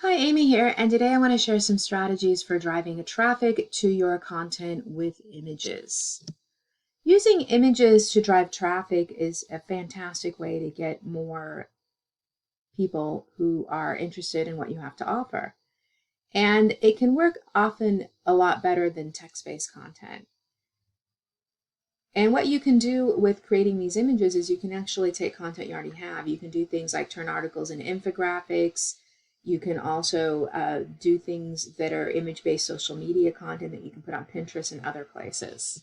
Hi, Amy here, and today I want to share some strategies for driving traffic to your content with images. Using images to drive traffic is a fantastic way to get more people who are interested in what you have to offer. And it can work often a lot better than text-based content. And what you can do with creating these images is you can actually take content you already have. You can do things like turn articles into infographics. You can also do things that are image-based social media content that you can put on Pinterest and other places.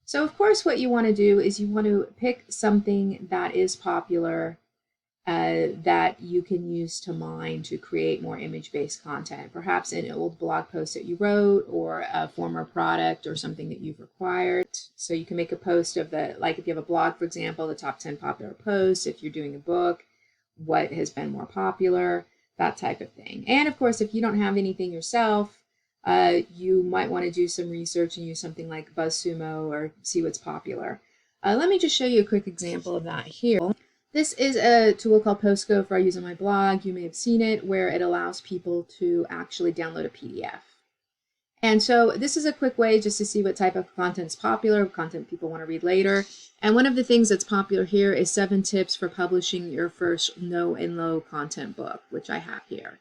So of course what you want to do is you want to pick something that is popular that you can use to mine to create more image-based content. Perhaps an old blog post that you wrote or a former product or something that you've required. So you can make a post of like if you have a blog, for example, the top 10 popular posts. If you're doing a book, what has been more popular, that type of thing. And of course, if you don't have anything yourself, you might want to do some research and use something like BuzzSumo or see what's popular. Let me just show you a quick example of that here. This is a tool called PostGopher I use on my blog. You may have seen it, where it allows people to actually download a PDF. And so this is a quick way just to see what type of content is popular, content people want to read later. And one of the things that's popular here is 7 tips for publishing your first no and low content book, which I have here.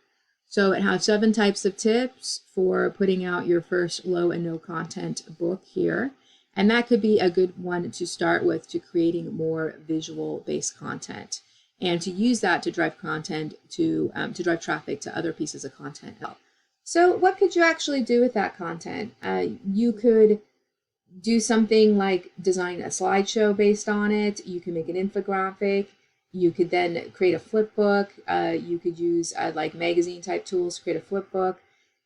So it has 7 types of tips for putting out your first low and no content book here. And that could be a good one to start with, to creating more visual-based content, and to use that to drive content to drive traffic to other pieces of content. So what could you actually do with that content? You could do something like design a slideshow based on it. You can make an infographic. You could then create a flip book. You could use like magazine type tools to create a flip book.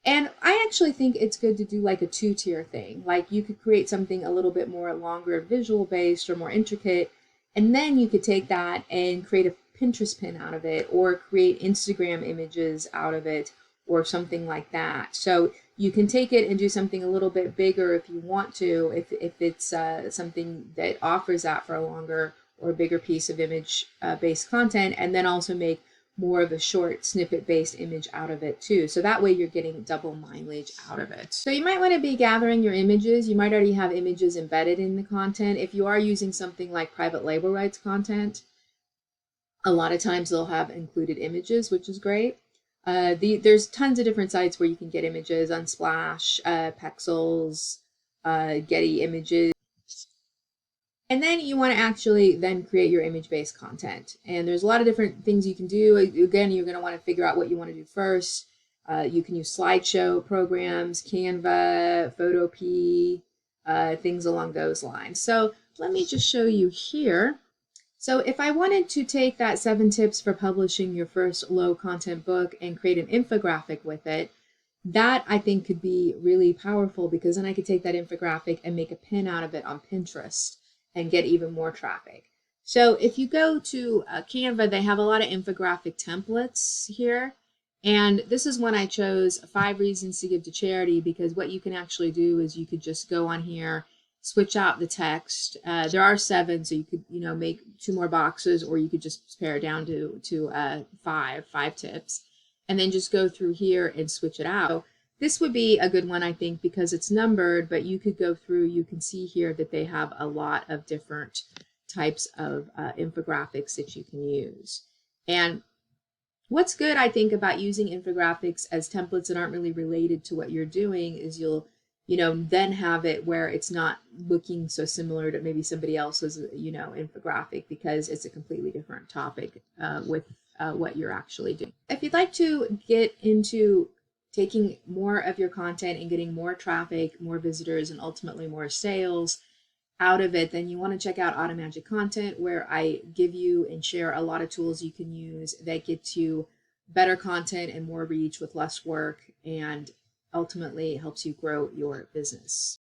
And I actually think it's good to do like a 2-tier thing. Like you could create something a little bit more longer visual based or more intricate, and then you could take that and create a Pinterest pin out of it, or create Instagram images out of it, or something like that. So you can take it and do something a little bit bigger if you want to, if it's something that offers that for a longer or bigger piece of image based content, and then also make more of a short snippet based image out of it too. So that way you're getting double mileage out of it. So you might want to be gathering your images. You might already have images embedded in the content. If you are using something like private label rights content, a lot of times they'll have included images, which is great. There's tons of different sites where you can get images: Unsplash, Pexels, Getty Images. And then you want to actually then create your image-based content. And there's a lot of different things you can do. Again, you're going to want to figure out what you want to do first. You can use slideshow programs, Canva, Photopea, things along those lines. So let me just show you here. So if I wanted to take that 7 tips for publishing your first low content book and create an infographic with it, that I think could be really powerful, because then I could take that infographic and make a pin out of it on Pinterest and get even more traffic. So if you go to Canva, they have a lot of infographic templates here. And this is one I chose, 5 reasons to give to charity, because what you can actually do is you could just go on here, switch out the text. There are 7, so you could make 2 more boxes, or you could just pare it down to 5 tips, and then just go through here and switch it out. So this would be a good one, I think, because it's numbered, but you could go through, you can see here that they have a lot of different types of infographics that you can use. And what's good, I think, about using infographics as templates that aren't really related to what you're doing is you'll then have it where it's not looking so similar to maybe somebody else's infographic, because it's a completely different topic with what you're actually doing. If you'd like to get into taking more of your content and getting more traffic, more visitors, and ultimately more sales out of it, then you want to check out Automagic Content, where I give you and share a lot of tools you can use that get you better content and more reach with less work, and ultimately helps you grow your business.